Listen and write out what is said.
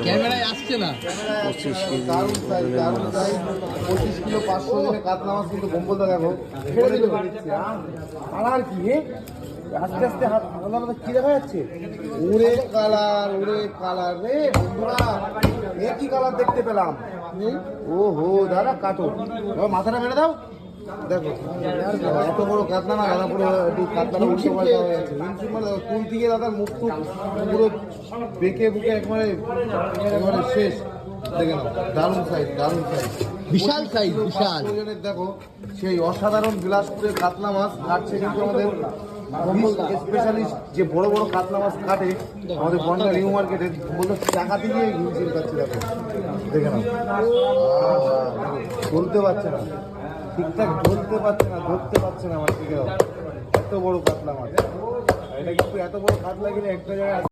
ক্যামেরায় আসছে না। 25 কিলো 500 জনের কাতলা মাছ কিন্তু বোম্বলটা দেখো কালার কি আস্তে আস্তে কি দেখা যাচ্ছে? উড়ে কালার রে বন্ধুরা, এ কি কালার দেখতে পেলাম? ও হো দাদা কাটো, মাথাটা মেরে দাও। দেখো এত বড় কাতলা না দাদা, পুরো কাতলাটা উল্টো পাল্টা হয়ে গেছে। তুল থেকে দাদার মুখ টুক পুরো বেঁকে বুকে একবারে শেষ। দেখে নাও, দারুণ সাইজ, বিশাল সাইজ, বিশাল। দেখো সেই অসাধারণ বিলাসপুরের কাতলা মাছ কাটছে কিন্তু আমাদের স্পেশালিস্ট, যে বড় বড় কাতলা মাছ কাটে আমাদের বন্যা নিউ মার্কেটে, বলতে টাকা দিয়ে হিমশিম কাটছে। দেখো দেখে নাও, চলতে পারছে না ঠিকঠাক, ধরতে পারছে না আমার। ঠিক আছে, এত বড় কাতলা মাছ, এটা কিন্তু এত বড় কাতলা গেলে একটা জায়গায়